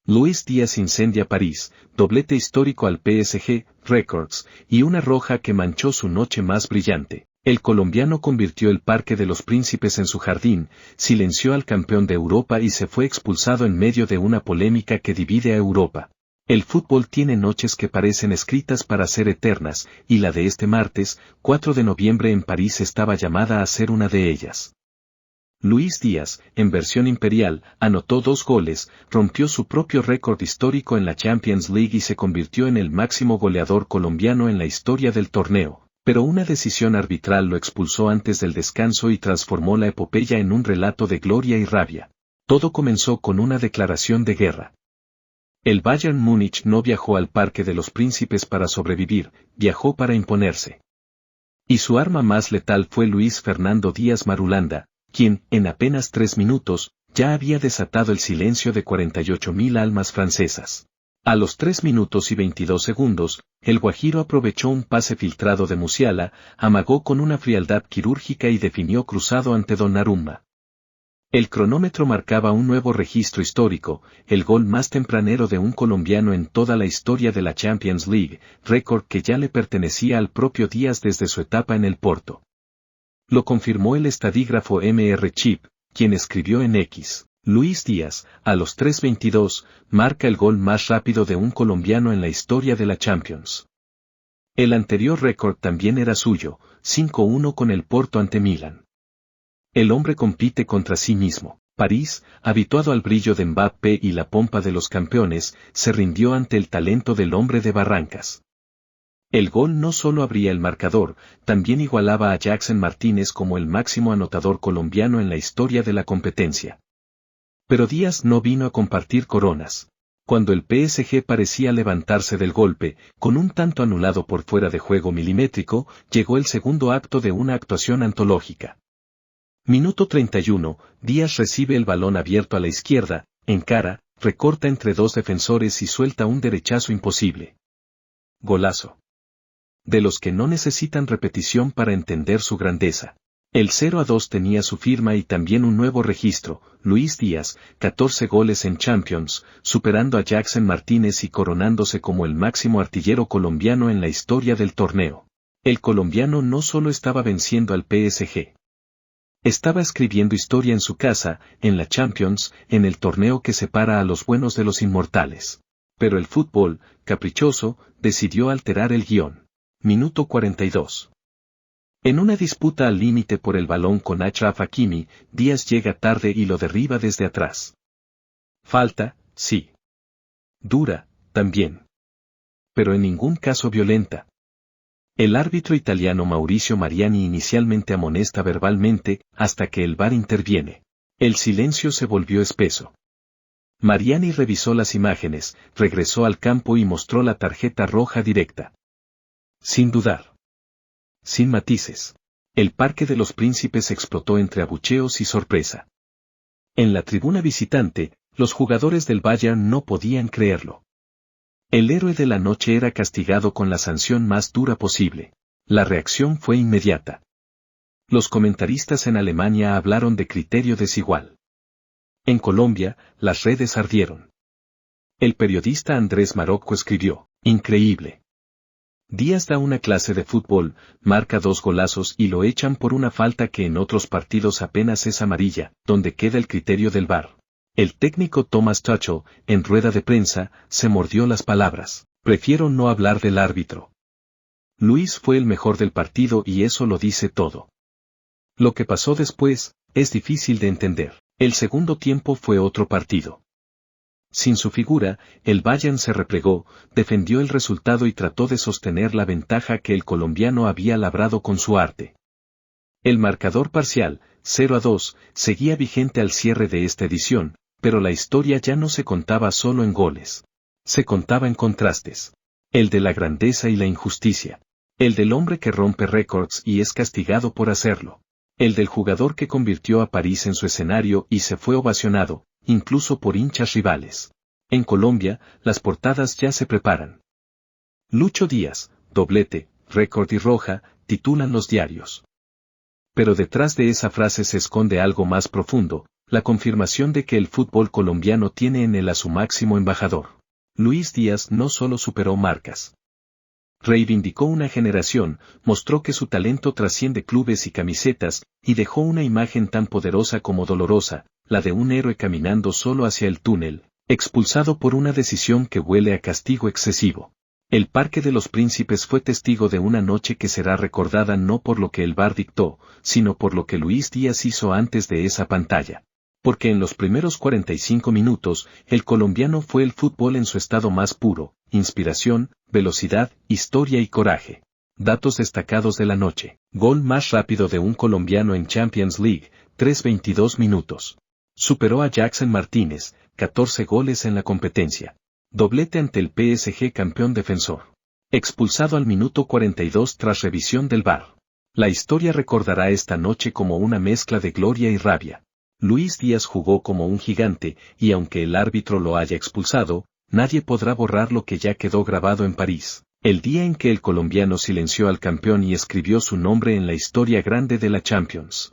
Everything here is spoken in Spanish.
Luis Díaz incendia París, doblete histórico al PSG, Records, y una roja que manchó su noche más brillante. El colombiano convirtió el Parque de los Príncipes en su jardín, silenció al campeón de Europa y se fue expulsado en medio de una polémica que divide a Europa. El fútbol tiene noches que parecen escritas para ser eternas, y la de este martes, 4 de noviembre en París estaba llamada a ser una de ellas. Luis Díaz, en versión imperial, anotó 2 goles, rompió su propio récord histórico en la Champions League y se convirtió en el máximo goleador colombiano en la historia del torneo, pero una decisión arbitral lo expulsó antes del descanso y transformó la epopeya en un relato de gloria y rabia. Todo comenzó con una declaración de guerra. El Bayern Múnich no viajó al Parque de los Príncipes para sobrevivir, viajó para imponerse. Y su arma más letal fue Luis Fernando Díaz Marulanda, quien, en apenas 3 minutos, ya había desatado el silencio de 48.000 almas francesas. A los 3 minutos y 22 segundos, el guajiro aprovechó un pase filtrado de Musiala, amagó con una frialdad quirúrgica y definió cruzado ante Donnarumma. El cronómetro marcaba un nuevo registro histórico, el gol más tempranero de un colombiano en toda la historia de la Champions League, récord que ya le pertenecía al propio Díaz desde su etapa en el Porto. Lo confirmó el estadígrafo MR Chip, quien escribió en X. Luis Díaz, a los 3:22, marca el gol más rápido de un colombiano en la historia de la Champions. El anterior récord también era suyo, 5-1 con el Porto ante Milan. El hombre compite contra sí mismo. París, habituado al brillo de Mbappé y la pompa de los campeones, se rindió ante el talento del hombre de Barrancas. El gol no solo abría el marcador, también igualaba a Jackson Martínez como el máximo anotador colombiano en la historia de la competencia. Pero Díaz no vino a compartir coronas. Cuando el PSG parecía levantarse del golpe, con un tanto anulado por fuera de juego milimétrico, llegó el segundo acto de una actuación antológica. Minuto 31, Díaz recibe el balón abierto a la izquierda, encara, recorta entre 2 defensores y suelta un derechazo imposible. Golazo. De los que no necesitan repetición para entender su grandeza. El 0-2 tenía su firma y también un nuevo registro, Luis Díaz, 14 goles en Champions, superando a Jackson Martínez y coronándose como el máximo artillero colombiano en la historia del torneo. El colombiano no solo estaba venciendo al PSG. Estaba escribiendo historia en su casa, en la Champions, en el torneo que separa a los buenos de los inmortales. Pero el fútbol, caprichoso, decidió alterar el guión. Minuto 42. En una disputa al límite por el balón con Achraf Hakimi, Díaz llega tarde y lo derriba desde atrás. Falta, sí. Dura, también. Pero en ningún caso violenta. El árbitro italiano Mauricio Mariani inicialmente amonesta verbalmente, hasta que el VAR interviene. El silencio se volvió espeso. Mariani revisó las imágenes, regresó al campo y mostró la tarjeta roja directa. Sin dudar. Sin matices. El Parque de los Príncipes explotó entre abucheos y sorpresa. En la tribuna visitante, los jugadores del Bayern no podían creerlo. El héroe de la noche era castigado con la sanción más dura posible. La reacción fue inmediata. Los comentaristas en Alemania hablaron de criterio desigual. En Colombia, las redes ardieron. El periodista Andrés Marocco escribió, increíble. Díaz da una clase de fútbol, marca 2 golazos y lo echan por una falta que en otros partidos apenas es amarilla, donde queda el criterio del VAR. El técnico Thomas Tuchel, en rueda de prensa, se mordió las palabras. Prefiero no hablar del árbitro. Luis fue el mejor del partido y eso lo dice todo. Lo que pasó después, es difícil de entender. El segundo tiempo fue otro partido. Sin su figura, el Bayern se replegó, defendió el resultado y trató de sostener la ventaja que el colombiano había labrado con su arte. El marcador parcial, 0-2, seguía vigente al cierre de esta edición, pero la historia ya no se contaba solo en goles. Se contaba en contrastes. El de la grandeza y la injusticia. El del hombre que rompe récords y es castigado por hacerlo. El del jugador que convirtió a París en su escenario y se fue ovacionado, incluso por hinchas rivales. En Colombia, las portadas ya se preparan. Lucho Díaz, doblete, récord y roja, titulan los diarios. Pero detrás de esa frase se esconde algo más profundo, La confirmación de que el fútbol colombiano tiene en él a su máximo embajador. Luis Díaz no solo superó marcas. Reivindicó una generación, mostró que su talento trasciende clubes y camisetas, y dejó una imagen tan poderosa como dolorosa, la de un héroe caminando solo hacia el túnel, expulsado por una decisión que huele a castigo excesivo. El Parque de los Príncipes fue testigo de una noche que será recordada no por lo que el VAR dictó, sino por lo que Luis Díaz hizo antes de esa pantalla. Porque en los primeros 45 minutos, el colombiano fue el fútbol en su estado más puro, inspiración, velocidad, historia y coraje. Datos destacados de la noche. Gol más rápido de un colombiano en Champions League, 3:22 minutos. Superó a Jackson Martínez, 14 goles en la competencia. Doblete ante el PSG campeón defensor. Expulsado al minuto 42 tras revisión del VAR. La historia recordará esta noche como una mezcla de gloria y rabia. Luis Díaz jugó como un gigante, y aunque el árbitro lo haya expulsado, nadie podrá borrar lo que ya quedó grabado en París, el día en que el colombiano silenció al campeón y escribió su nombre en la historia grande de la Champions.